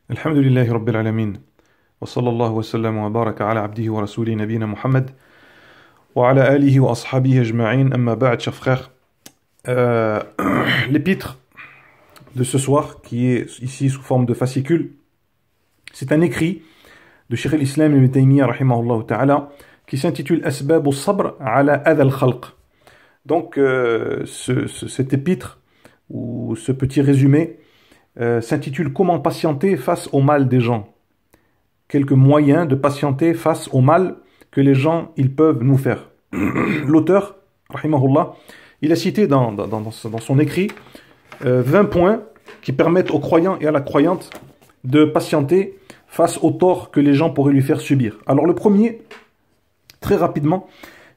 Alhamdulillahi Rabbil Alamin. Wa sallallahu wa sallam wa baraka ala abdihi wa rasuli nabina Muhammad wa ala alihi wa ashabihi ajma'in. Amma ba'd, chers frères. Euh, L'épître de ce soir, qui est ici sous forme de fascicule, c'est un écrit de Cheikh al-Islam ibn Taymiyyah rahimahullah ta'ala qui s'intitule Asbab al-Sabr ala adha al-Khalq. Donc, cet épître ou ce petit résumé s'intitule Comment patienter face au mal des gens. Quelques moyens de patienter face au mal que les gens ils peuvent nous faire. L'auteur, rahimahullah, il a cité dans son écrit 20 points qui permettent aux croyants et à la croyante de patienter face au tort que les gens pourraient lui faire subir. Alors le premier, très rapidement,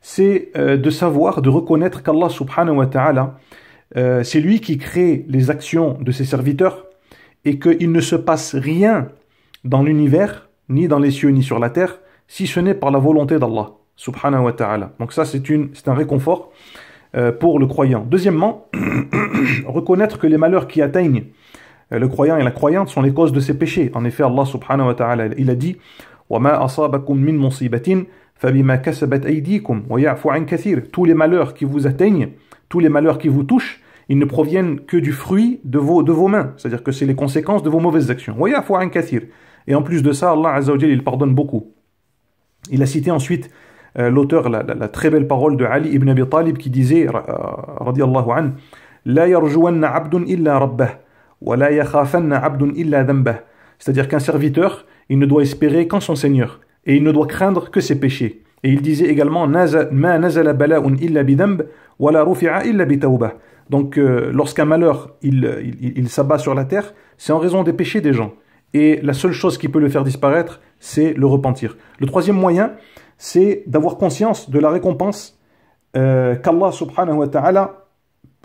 c'est de savoir, de reconnaître qu'Allah subhanahu wa ta'ala, c'est lui qui crée les actions de ses serviteurs et qu'il ne se passe rien dans l'univers, ni dans les cieux, ni sur la terre, si ce n'est par la volonté d'Allah subhanahu wa ta'ala. Donc ça, c'est un réconfort pour le croyant. Deuxièmement, reconnaître que les malheurs qui atteignent le croyant et la croyante sont les causes de ses péchés. En effet, Allah subhanahu wa ta'ala, il a dit وَمَا أَصَابَكُم مِّن مُّصِيبَةٍ فَبِمَا كَسَبَتْ أَيْدِيكُمْ وَيَعْفُ عَنْ كَثِيرٍ. Tous les malheurs qui vous atteignent, tous les malheurs qui vous touchent, ils ne proviennent que du fruit de vos mains. C'est-à-dire que c'est les conséquences de vos mauvaises actions. وَيَعْفُ عَنْ كَثِيرٍ. Et en plus de ça, Allah Azza wa Jalla, il pardonne beaucoup. Il a cité ensuite l'auteur, la très belle parole de Ali ibn Abi Talib qui disait, radiyallahu anhu, لا يرجون عبد إلا ربه ولا يخافن عبد إلا ذنبه. C'est-à-dire qu'un serviteur, il ne doit espérer qu'en son Seigneur et il ne doit craindre que ses péchés. Et il disait également ما نزل بلاء إلا بذنب ولا رفع إلا بتوبة. Donc lorsqu'un malheur il s'abat sur la terre, c'est en raison des péchés des gens. Et la seule chose qui peut le faire disparaître, c'est le repentir. Le troisième moyen, c'est d'avoir conscience de la récompense qu'Allah subhanahu wa ta'ala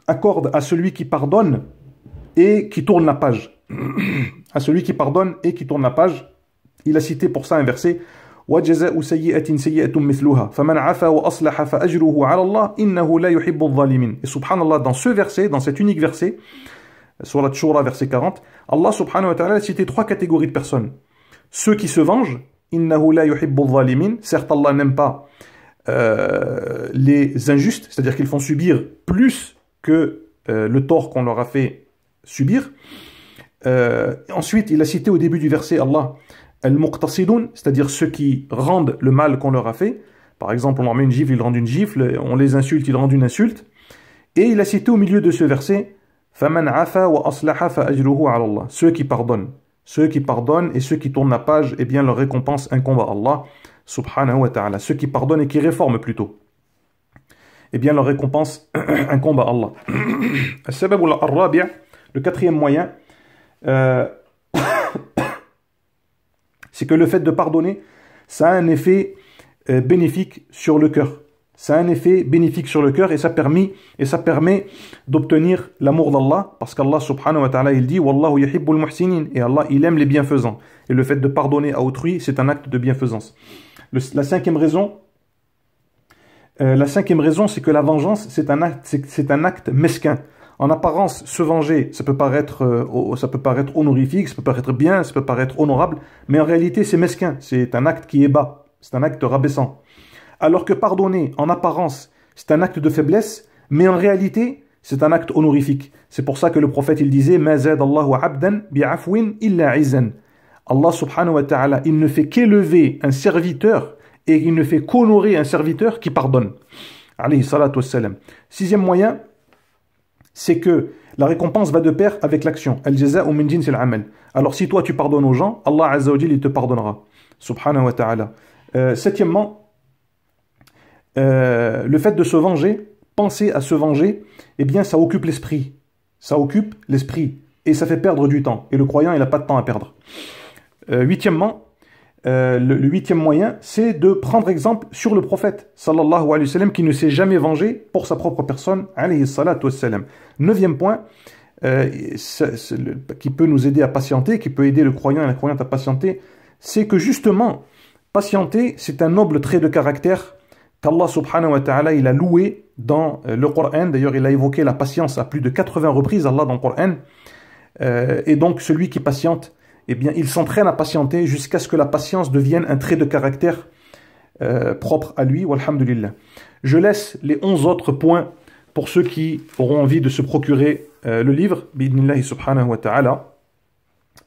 accorde à celui qui pardonne et qui tourne la page. À celui qui pardonne et qui tourne la page. Il a cité pour ça un verset وَجَزَاءُ سَيِّئَةٍ سَيِّئَةٌ مِثْلُهَا فَمَنْ عَفَا وَأَصْلَحَ فَأَجْرُهُ عَلَى اللَّهِ إِنَّهُ لَا يُحِبُّ الظَّالِمِينَ. Et subhanallah, dans ce verset, dans cet unique verset, sur la Shura, verset 40, Allah subhanahu wa ta'ala a cité trois catégories de personnes. Ceux qui se vengent, innahu la yuhibbu dhalimin, certes Allah n'aime pas les injustes, c'est-à-dire qu'ils font subir plus que le tort qu'on leur a fait subir. Ensuite, il a cité au début du verset Allah al-muqtasidun, c'est-à-dire ceux qui rendent le mal qu'on leur a fait. Par exemple, on leur met une gifle, ils rendent une gifle, on les insulte, ils rendent une insulte. Et il a cité au milieu de ce verset فَمَنْ عَفَا وَأَصْلَحَ فَأَجْرُهُ عَلَى اللَّهِ. Ceux qui pardonnent et ceux qui tournent la page, eh bien leur récompense incombe à Allah subhanahu wa ta'ala. Ceux qui pardonnent et qui réforment plutôt, eh bien leur récompense incombe à Allah. Le quatrième moyen, c'est que le fait de pardonner, ça a un effet bénéfique sur le cœur. Ça a un effet bénéfique sur le cœur et ça permet d'obtenir l'amour d'Allah, parce qu'Allah subhanahu wa ta'ala il dit Wallahu yuhibbul muhsinin, et Allah il aime les bienfaisants. Et le fait de pardonner à autrui, c'est un acte de bienfaisance. La cinquième raison, c'est que la vengeance, c'est un acte mesquin. En apparence, se venger, ça peut paraître honorifique, ça peut paraître bien, ça peut paraître honorable, mais en réalité c'est mesquin, c'est un acte qui est bas, c'est un acte rabaissant. Alors que pardonner, en apparence, c'est un acte de faiblesse, mais en réalité, c'est un acte honorifique. C'est pour ça que le prophète, il disait مَا زَادَ اللَّهُ عَبْدًا بِعَفْوٍ إِلَّا عِزًّا. Allah subhanahu wa ta'ala, il ne fait qu'élever un serviteur et il ne fait qu'honorer un serviteur qui pardonne. Alayhi salatu wassalam. Sixième moyen, c'est que la récompense va de pair avec l'action. Al-jaza'u min jinsil amal. Alors si toi tu pardonnes aux gens, Allah azza wa jalla il te pardonnera. Subhanahu wa ta'ala. Septièmement, le fait de se venger, penser à se venger, eh bien ça occupe l'esprit. Ça occupe l'esprit et ça fait perdre du temps. Et le croyant, il n'a pas de temps à perdre. Huitièmement, le huitième moyen, c'est de prendre exemple sur le prophète, sallallahu alayhi wa sallam, qui ne s'est jamais vengé pour sa propre personne, alayhi salatu wassalam. Neuvième point, qui peut nous aider à patienter, qui peut aider le croyant et la croyante à patienter, c'est que justement, patienter, c'est un noble trait de caractère qu'Allah subhanahu wa ta'ala il a loué dans le Coran. D'ailleurs, il a évoqué la patience à plus de 80 reprises, Allah, dans le Coran. Et donc, celui qui patiente, eh bien, il s'entraîne à patienter jusqu'à ce que la patience devienne un trait de caractère propre à lui. Walhamdulillah. Je laisse les 11 autres points pour ceux qui auront envie de se procurer le livre, bi'idnillahi subhanahu wa ta'ala.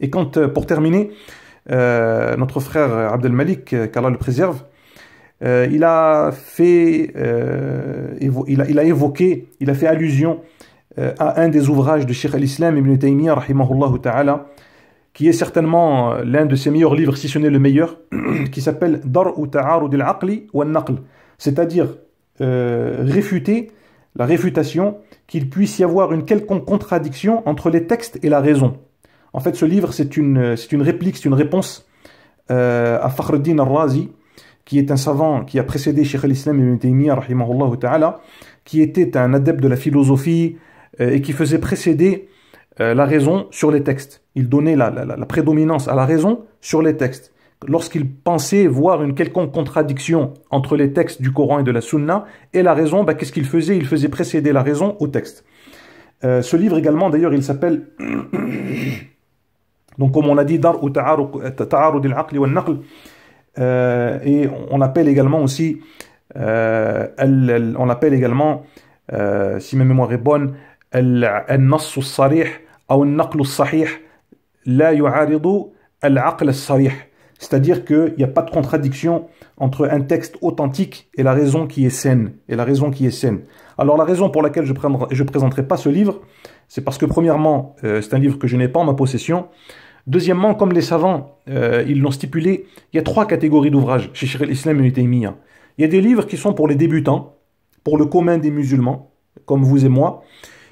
Et pour terminer, notre frère Abdel Malik, qu'Allah le préserve, il a fait allusion à un des ouvrages de Cheikh al-Islam Ibn Taymiyyah rahimahullah ta'ala, qui est certainement l'un de ses meilleurs livres, si ce n'est le meilleur, qui s'appelle Dar'u Ta'arud al-Aqli wa al-Naql, c'est-à-dire réfuter la réfutation qu'il puisse y avoir une quelconque contradiction entre les textes et la raison. En fait, ce livre, c'est une réplique, c'est une réponse à Fakhruddin al-Razi, qui est un savant qui a précédé Cheikh al-Islam Ibn Taymiyyah rahimahullah ta'ala, qui était un adepte de la philosophie et qui faisait précéder la raison sur les textes. Il donnait la prédominance à la raison sur les textes. Lorsqu'il pensait voir une quelconque contradiction entre les textes du Coran et de la Sunna et la raison, qu'est-ce qu'il faisait? Il faisait précéder la raison au texte. Ce livre également, d'ailleurs, il s'appelle, donc comme on l'a dit, Dar'u Ta'arud al-Aqli wa al-Naql, et on l'appelle également aussi, si ma mémoire est bonne, al-Nass al-Sarih ou al-Naql al-Sahih la yu'aridu al-Aql al-Sarih. C'est-à-dire qu'il n'y a pas de contradiction entre un texte authentique et la raison qui est saine. Alors la raison pour laquelle je ne présenterai pas ce livre, c'est parce que premièrement, c'est un livre que je n'ai pas en ma possession. Deuxièmement, comme les savants, ils l'ont stipulé, il y a 3 catégories d'ouvrages chez Cheikh al-Islam Ibn Taymiyyah. Il y a des livres qui sont pour les débutants, pour le commun des musulmans, comme vous et moi.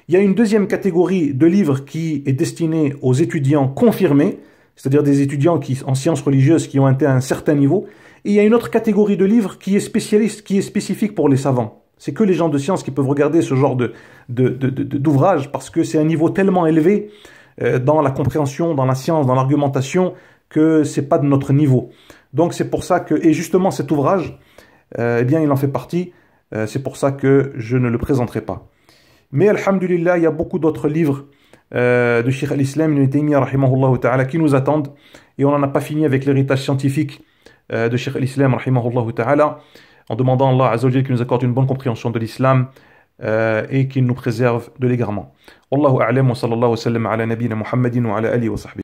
Il y a une deuxième catégorie de livres qui est destinée aux étudiants confirmés, c'est-à-dire des étudiants en sciences religieuses qui ont atteint un certain niveau. Et il y a une autre catégorie de livres qui est spécifique pour les savants. C'est que les gens de science qui peuvent regarder ce genre d'ouvrage parce que c'est un niveau tellement élevé dans la compréhension, dans la science, dans l'argumentation, que c'est pas de notre niveau. Donc c'est pour ça que, et justement cet ouvrage, eh bien il en fait partie, c'est pour ça que je ne le présenterai pas. Mais alhamdulillah, il y a beaucoup d'autres livres de Cheikh al-Islam Ibn Taymiyyah rahimahullah ta'ala qui nous attendent, et on n'en a pas fini avec l'héritage scientifique de Cheikh al-Islam rahimahullah ta'ala, en demandant à Allah Azza wa Jalla qu'il nous accorde une bonne compréhension de l'islam et qu'il nous préserve de l'égarement. Wallahu a'lam wa sallallahu wa sallam ala nabiyyina Muhammadin wa ala alihi wa sahbihi.